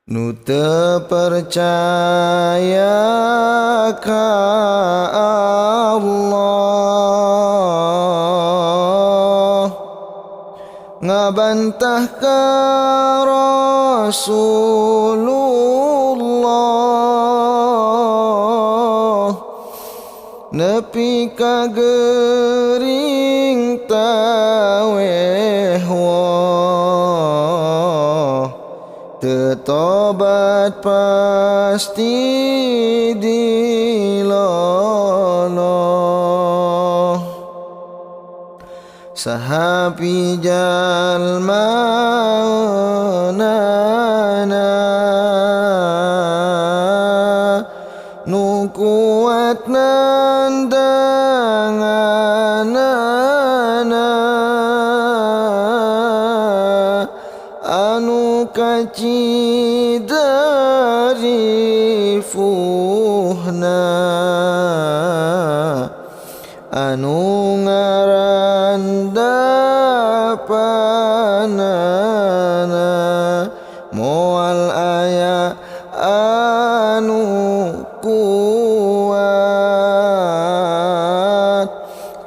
Nu teu percaya ka Allah, ngabantah ka Rasulullah, nepi ka geuring tawehwah, tetobat pasti diloloh. Sahabi jalma nana nu kuat nandanganana, anu kaci dari fuhna, anu ngarandapanana, moal aya anu kuat,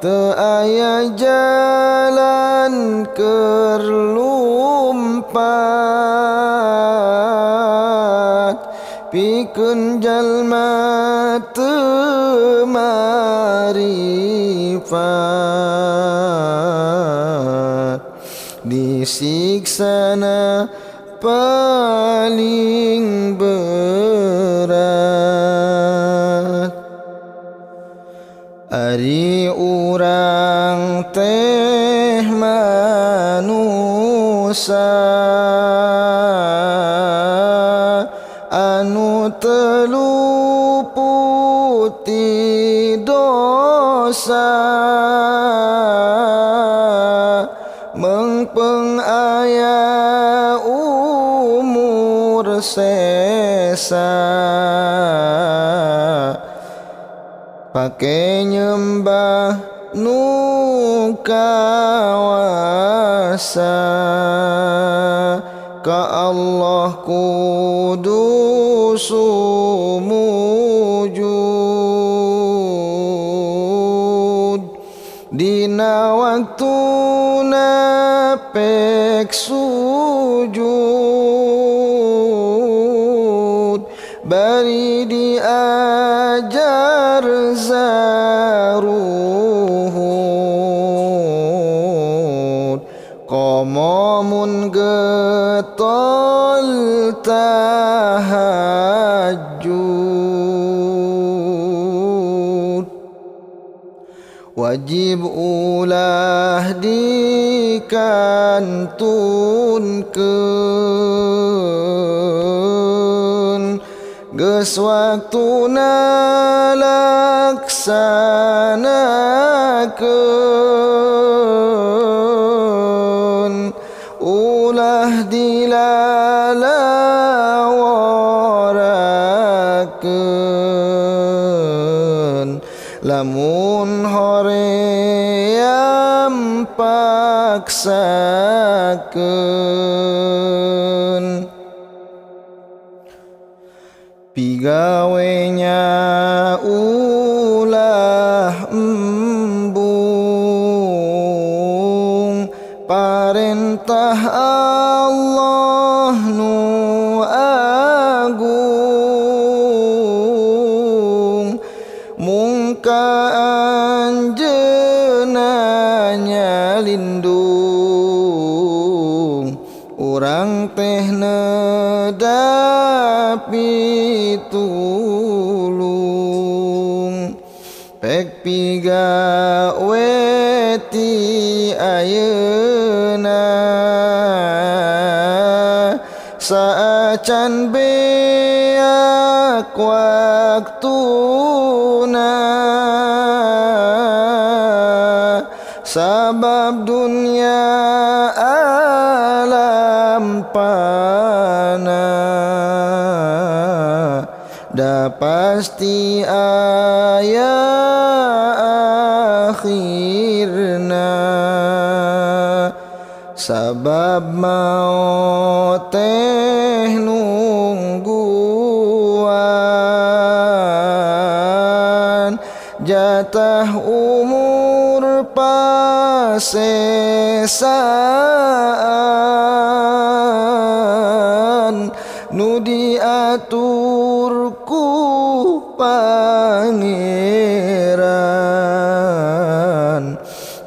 teu aya jalan keur lumpat, pikeun jalma teu marifat, disiksana paling berat. Ari urang teh manusa anu teu luput ti dosa, mengpeung aya umur sesa, pake nyembah nu kawasa, ka Allah kudu sumujud, dina waktuna pek sujud, bari diajar zaruhud, komo mun getol tahajud, wajib ulah dikantunkeun, geus waktuna laksanakeun, ulah dilalaworakeun, lamun hoream paksakeun, pigawenya ulah embung, parentah Allah nu agung, mungka anjeunna nyalindung, urang teh nedapi tulung, pek pigawe ti ayeuna, saacan beak waktuna, sabab dunia alam pana, da pasti aya akhirna, sabab maut teh nu jatah umur pasesaan nu diatur ku Pangeran.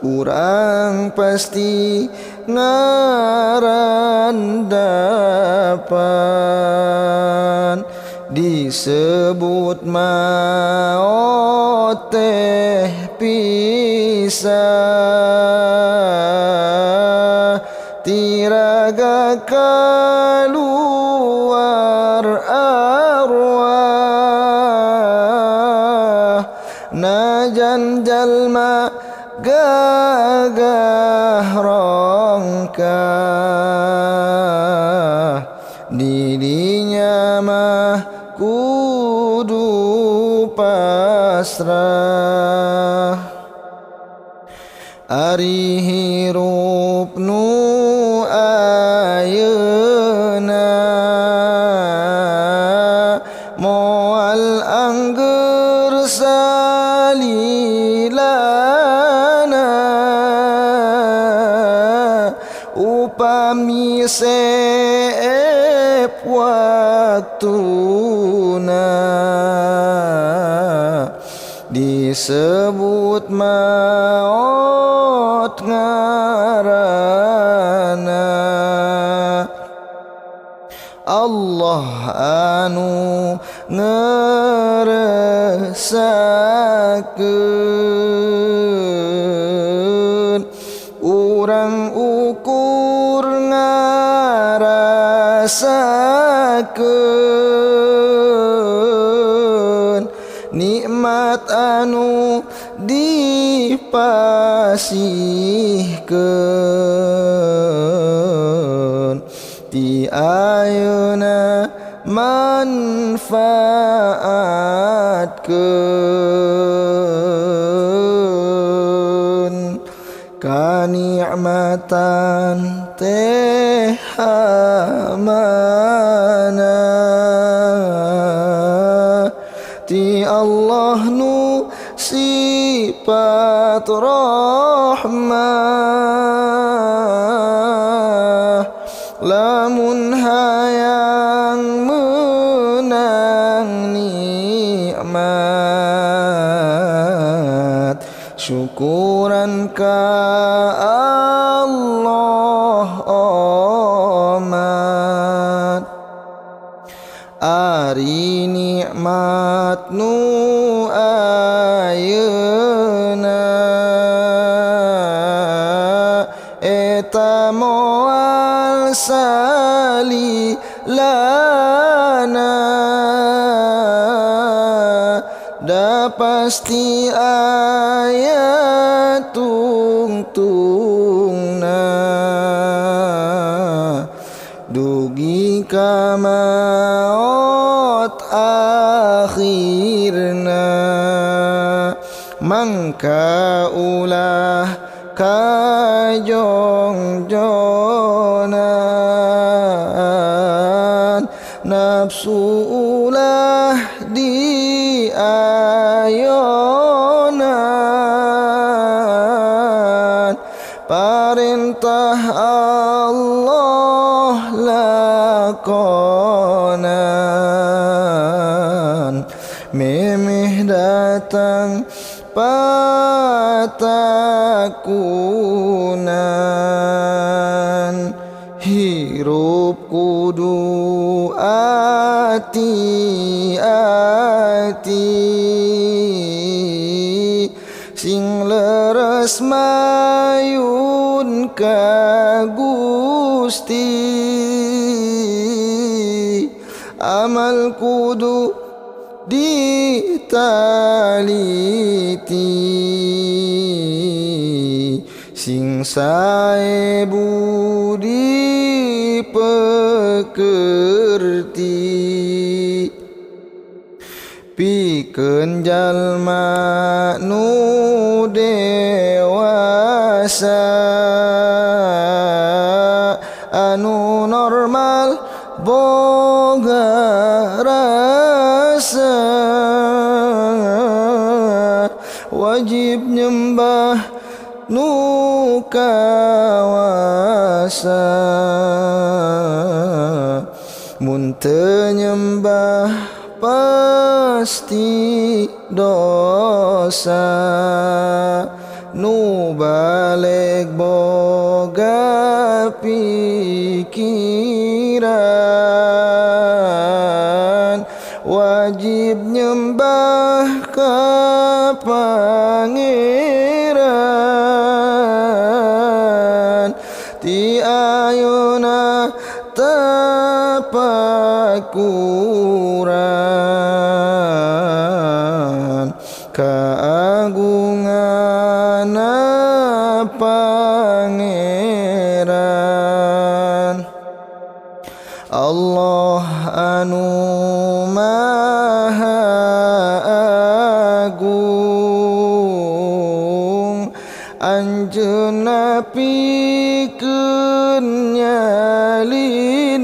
Urang pasti ngarandapan disebut maot teh pisah tiraga kaluar arwah najan jalma gagah rongkah didinya mah kudu pasrah. Ari hirup nu ayeuna moal angger salilana upami seep waktuna disebut maot ngaranna. Allah anu ngeresakeun urang ukur ngarasakeun nikmat anu dipasihkeun ti ayeuna manfaatkeun kanikmatan teh amana ti Allah nu sifat rahmah lamun hayang menang nikmat syukuran ka Allah omat. Ari nikmat nu ayeuna eta moal salilana da pasti aya tungtungna dugi ka maot akhirna mangka ulah kajongjonan nafsu ulah diayonan perintah Allah lakonan memeh datang patakunan hirup kudu ati-ati sing leres mayun ka Gusti amal kudu ditaliti sing sae budi pekerti pikeun jalma nu dewasa anu normal boga rasa wa kawasa mun teu nyembah pasti dosa nu balik boga pikiran wajib nyembah ka Pangeran ti ayeuna tapakuran kaagungana Pangeran Allah anu maha agung anjeunna pikeun nyalindung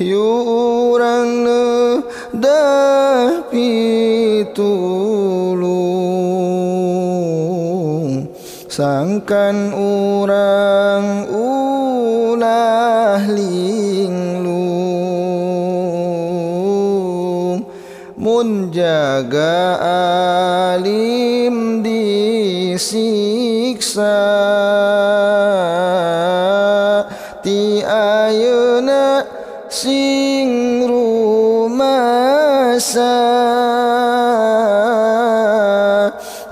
yu urang neudah pitulung sangkan urang ulah linglung mun jaga alim disiksa ti ayeuna sing rumasa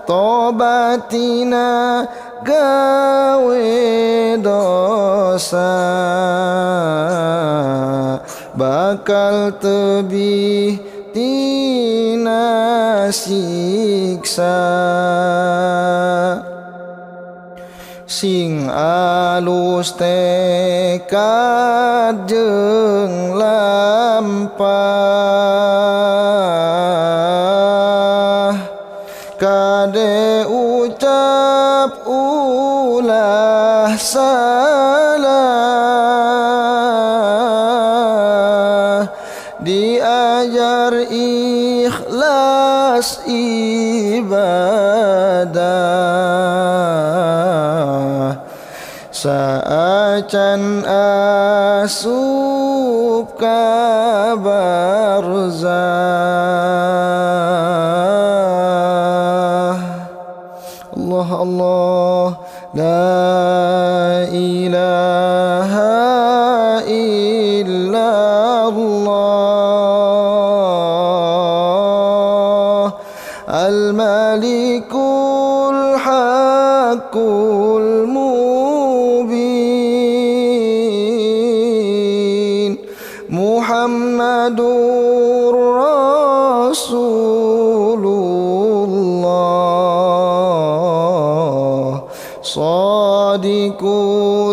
tobatina gawe dosa bakal tebih tina siksa sing alus tekad jeung lampah kade ucap ulah salah diajar ikhlas ibadah saacan asup ka barzah Allah Allah la ilaha illallah al-malikul haqqul mubin Muhammadur Rasulullah Sadiqul